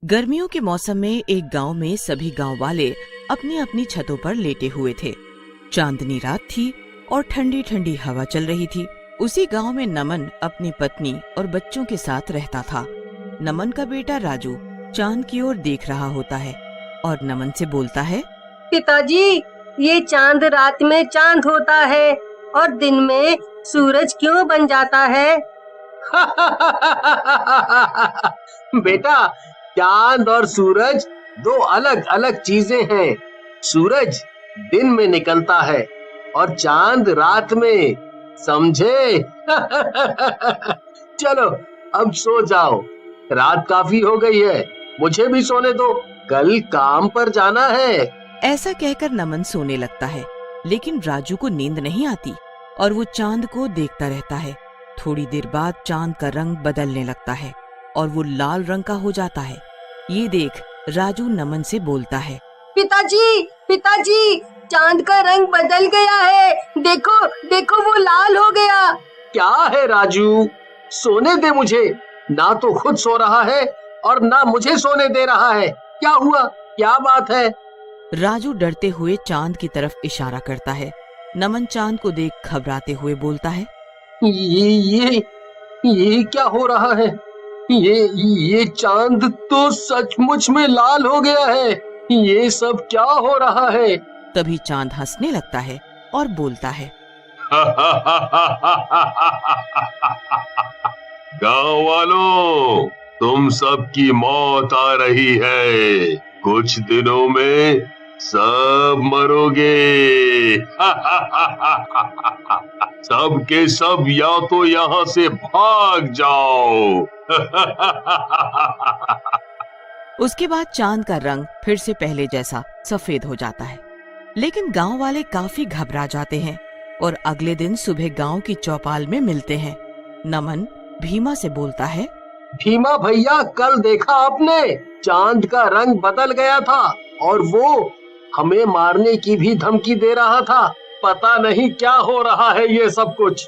गर्मियों के मौसम में एक गांव में सभी गांव वाले अपनी अपनी छतों पर लेटे हुए थे। चांदनी रात थी और ठंडी ठंडी हवा चल रही थी। उसी गांव में नमन अपनी पत्नी और बच्चों के साथ रहता था। नमन का बेटा राजू चांद की ओर देख रहा होता है और नमन से बोलता है, पिताजी, ये चांद रात में चांद होता है और दिन में सूरज क्यों बन जाता है? बेटा, चांद और सूरज दो अलग अलग चीजें हैं। सूरज दिन में निकलता है और चांद रात में, समझे? चलो अब सो जाओ, रात काफी हो गई है, मुझे भी सोने दो, कल काम पर जाना है। ऐसा कहकर नमन सोने लगता है, लेकिन राजू को नींद नहीं आती और वो चांद को देखता रहता है। थोड़ी देर बाद चांद का रंग बदलने लगता है और वो लाल रंग का हो जाता है। ये देख राजू नमन से बोलता है, पिताजी, पिताजी, चांद का रंग बदल गया है, देखो देखो वो लाल हो गया। क्या है राजू, सोने दे मुझे, ना तो खुद सो रहा है और ना मुझे सोने दे रहा है। क्या हुआ, क्या बात है? राजू डरते हुए चांद की तरफ इशारा करता है। नमन चांद को देख घबराते हुए बोलता है, ये क्या हो रहा है? ये चांद तो सचमुच में लाल हो गया है। ये सब क्या हो रहा है? तभी चांद हंसने लगता है और बोलता है, गांव वालों, तुम सबकी मौत आ रही है। कुछ दिनों में सब मरोगे। सब के सब या तो यहाँ से भाग जाओ। उसके बाद चांद का रंग फिर से पहले जैसा सफेद हो जाता है। लेकिन गांव वाले काफी घबरा जाते हैं और अगले दिन सुबह गांव की चौपाल में मिलते हैं। नमन भीमा से बोलता है, भीमा भैया, कल देखा आपने, चांद का रंग बदल गया था और वो हमें मारने की भी धमकी दे रहा था। पता नहीं क्या हो रहा है ये सब कुछ।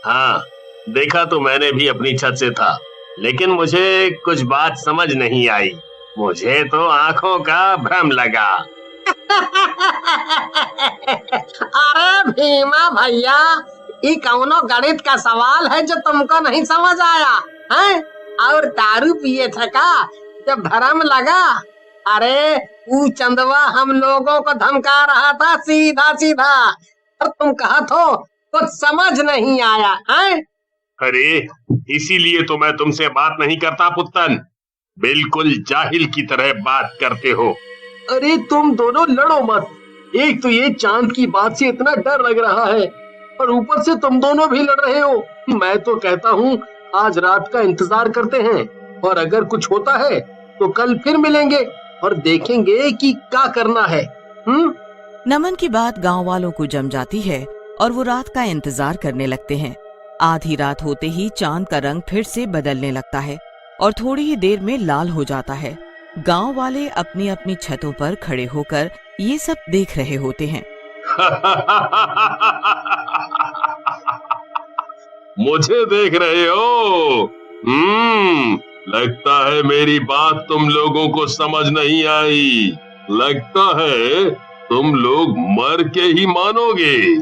हाँ, देखा तो मैंने भी अपनी छत से था, लेकिन मुझे कुछ बात समझ नहीं आई। मुझे तो आंखों का भ्रम लगा। अरे भीमा भैया, ये कौनो गणित का सवाल है जो तुमको नहीं समझ आया है? और दारू पिए थे का जब भ्रम लगा? अरे वो चंदवा हम लोगों को धमका रहा था सीधा सीधा, और तुम कहा तो कुछ समझ नहीं आया है? अरे इसीलिए तो मैं तुमसे बात नहीं करता पुत्तन, बिल्कुल जाहिल की तरह बात करते हो। अरे तुम दोनों लड़ो मत। एक तो ये चांद की बात से इतना डर लग रहा है और ऊपर से तुम दोनों भी लड़ रहे हो। मैं तो कहता हूँ आज रात का इंतजार करते हैं और अगर कुछ होता है तो कल फिर मिलेंगे और देखेंगे कि क्या करना है। नमन की बात गांव वालों को जम जाती है और वो रात का इंतजार करने लगते हैं। आधी रात होते ही चांद का रंग फिर से बदलने लगता है और थोड़ी ही देर में लाल हो जाता है। गांव वाले अपनी अपनी छतों पर खड़े होकर ये सब देख रहे होते हैं। मुझे देख रहे हो? लगता है मेरी बात तुम लोगों को समझ नहीं आई। लगता है तुम लोग मर के ही मानोगे।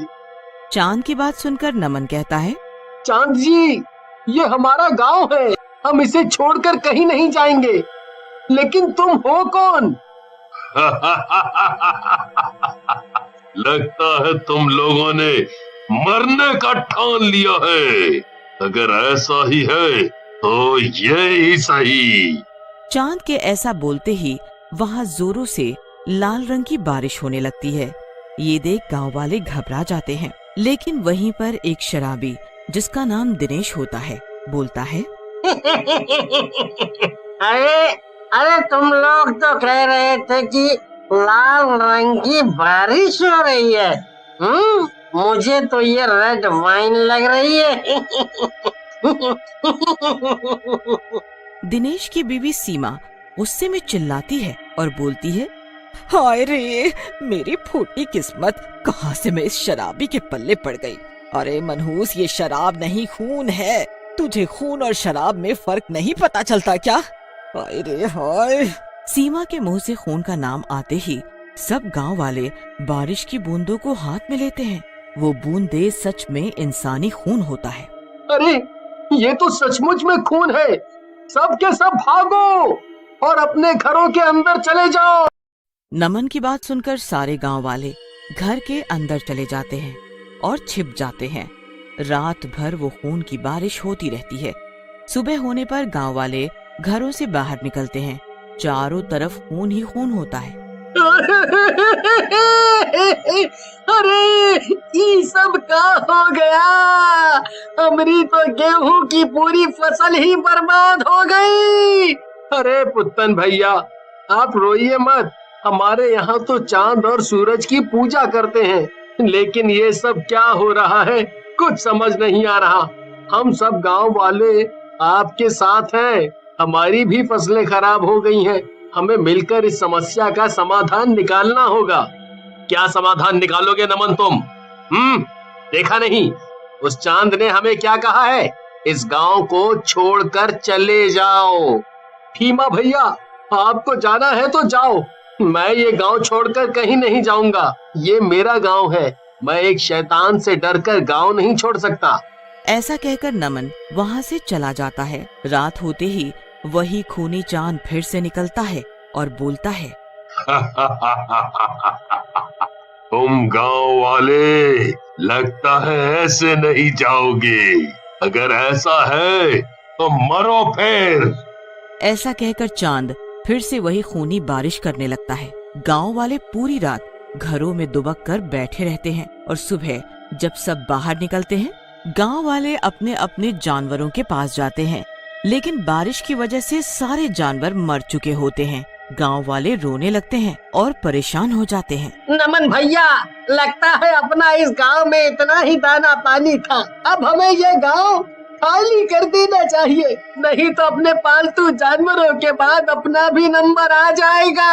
चांद की बात सुनकर नमन कहता है, चांद जी, ये हमारा गांव है, हम इसे छोड़कर कहीं नहीं जाएंगे। लेकिन तुम हो कौन? लगता है तुम लोगों ने मरने का ठान लिया है। अगर ऐसा ही है तो ये ही सही। चांद के ऐसा बोलते ही वहाँ जोरों से लाल रंग की बारिश होने लगती है। ये देख गांव वाले घबरा जाते हैं। लेकिन वहीं पर एक शराबी जिसका नाम दिनेश होता है बोलता है, अरे तुम लोग तो कह रहे थे कि लाल रंग की बारिश हो रही है। मुझे तो ये रेड वाइन लग रही है। दिनेश की बीवी सीमा गुस्से में चिल्लाती है और बोलती है, हाय रे, मेरी फूटी किस्मत, कहां से मैं इस शराबी के पल्ले पड़ गई। अरे मनहूस, ये शराब नहीं खून है। तुझे खून और शराब में फर्क नहीं पता चलता क्या? हाय रे हाय। सीमा के मुंह से खून का नाम आते ही सब गांव वाले बारिश की बूंदों को हाथ में लेते हैं। वो बूंदे सच में इंसानी खून होता है। अरे ये तो सचमुच में खून है। सब के सब भागो और अपने घरों के अंदर चले जाओ। नमन की बात सुनकर सारे गांव वाले घर के अंदर चले जाते हैं और छिप जाते हैं। रात भर वो खून की बारिश होती रहती है। सुबह होने पर गांव वाले घरों से बाहर निकलते हैं। चारों तरफ खून ही खून होता है। अरे ये सब क्या हो गया? हमारी तो गेहूं की पूरी फसल ही बर्बाद हो गई। अरे पुत्तन भैया, आप रोइए मत। हमारे यहाँ तो चांद और सूरज की पूजा करते हैं, लेकिन ये सब क्या हो रहा है कुछ समझ नहीं आ रहा। हम सब गांव वाले आपके साथ हैं। हमारी भी फसलें खराब हो गई हैं। हमें मिलकर इस समस्या का समाधान निकालना होगा। क्या समाधान निकालोगे नमन तुम? देखा नहीं उस चांद ने हमें क्या कहा है? इस गांव को छोड़कर चले जाओ। भीमा भैया, आपको जाना है तो जाओ। मैं ये गांव छोड़कर कहीं नहीं जाऊंगा। ये मेरा गांव है। मैं एक शैतान से डरकर गांव नहीं छोड़ सकता। ऐसा कहकर नमन वहाँ से चला जाता है। रात होते ही वही खूनी चांद फिर से निकलता है और बोलता है, तुम गांव वाले लगता है ऐसे नहीं जाओगे। अगर ऐसा है तो मरो फिर। ऐसा कहकर चांद फिर से वही खूनी बारिश करने लगता है। गांव वाले पूरी रात घरों में दुबक कर बैठे रहते हैं और सुबह जब सब बाहर निकलते हैं, गांव वाले अपने अपने जानवरों के पास जाते हैं, लेकिन बारिश की वजह से सारे जानवर मर चुके होते हैं। गांव वाले रोने लगते हैं और परेशान हो जाते हैं। नमन भैया, लगता है अपना इस गांव में इतना ही दाना पानी था। अब हमें ये गांव खाली कर देना चाहिए, नहीं तो अपने पालतू जानवरों के बाद अपना भी नंबर आ जाएगा।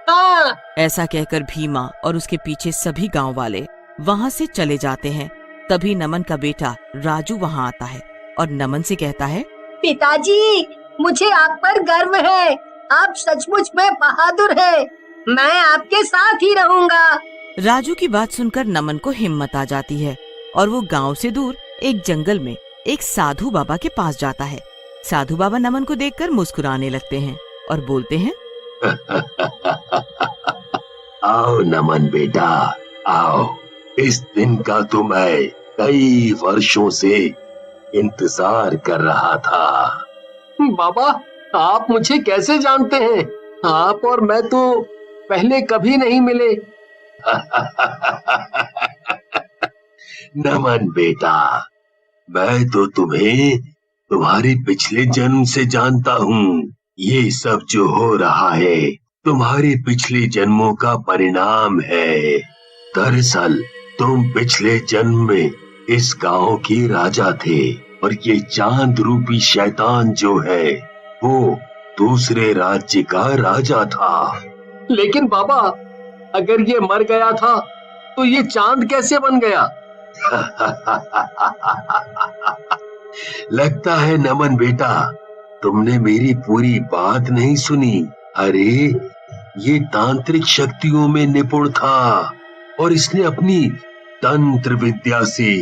हाँ। ऐसा कहकर भीमा और उसके पीछे सभी गांव वाले वहाँ से चले जाते हैं। तभी नमन का बेटा राजू वहाँ आता है और नमन से कहता है, पिताजी, मुझे आप पर गर्व है। आप सचमुच में बहादुर हैं। मैं आपके साथ ही रहूंगा। राजू की बात सुनकर नमन को हिम्मत आ जाती है और वो गांव से दूर एक जंगल में एक साधु बाबा के पास जाता है। साधु बाबा नमन को देखकर मुस्कुराने लगते हैं और बोलते हैं, आओ नमन बेटा, आओ। इस दिन का तो मैं कई वर्षों से इंतजार कर रहा था। बाबा, आप मुझे कैसे जानते हैं? आप और मैं तो पहले कभी नहीं मिले। नमन बेटा, मैं तो तुम्हें तुम्हारे पिछले जन्म से जानता हूँ। ये सब जो हो रहा है तुम्हारे पिछले जन्मों का परिणाम है। दरअसल तुम पिछले जन्म में इस गांव के राजा थे और ये चांद रूपी शैतान जो है वो दूसरे राज्य का राजा था। लेकिन बाबा, अगर ये मर गया था तो ये चांद कैसे बन गया? लगता है नमन बेटा तुमने मेरी पूरी बात नहीं सुनी। अरे ये तांत्रिक शक्तियों में निपुण था और इसने अपनी तंत्र विद्या से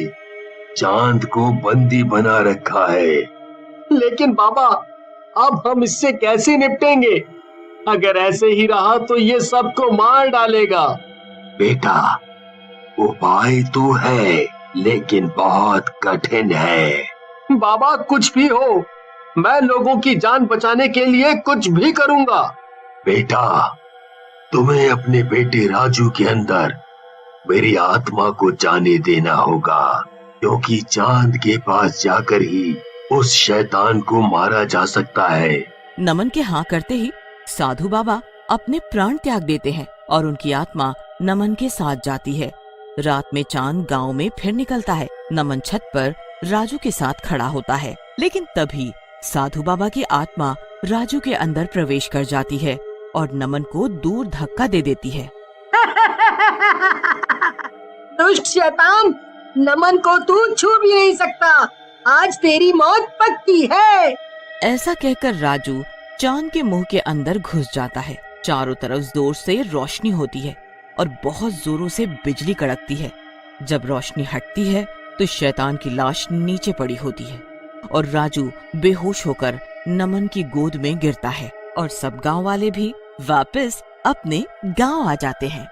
चांद को बंदी बना रखा है। लेकिन बाबा, अब हम इससे कैसे निपटेंगे? अगर ऐसे ही रहा तो ये सबको मार डालेगा। बेटा, उपाय तो है लेकिन बहुत कठिन है। बाबा, कुछ भी हो, मैं लोगों की जान बचाने के लिए कुछ भी करूंगा। बेटा, तुम्हें अपने बेटे राजू के अंदर मेरी आत्मा को जाने देना होगा, क्योंकि चांद के पास जाकर ही उस शैतान को मारा जा सकता है। नमन के हाँ करते ही साधु बाबा अपने प्राण त्याग देते हैं और उनकी आत्मा नमन के साथ जाती है। रात में चांद गांव में फिर निकलता है। नमन छत पर राजू के साथ खड़ा होता है, लेकिन तभी साधु बाबा की आत्मा राजू के अंदर प्रवेश कर जाती है और नमन को दूर धक्का दे देती है। दुष्ट शैतान, नमन को तू छू भी नहीं सकता। आज तेरी मौत पक्की है। ऐसा कहकर राजू चांद के मुंह के अंदर घुस जाता है। चारों तरफ जोर से रोशनी होती है और बहुत जोरों से बिजली कड़कती है। जब रोशनी हटती है तो शैतान की लाश नीचे पड़ी होती है और राजू बेहोश होकर नमन की गोद में गिरता है और सब गांव वाले भी वापस अपने गांव आ जाते हैं।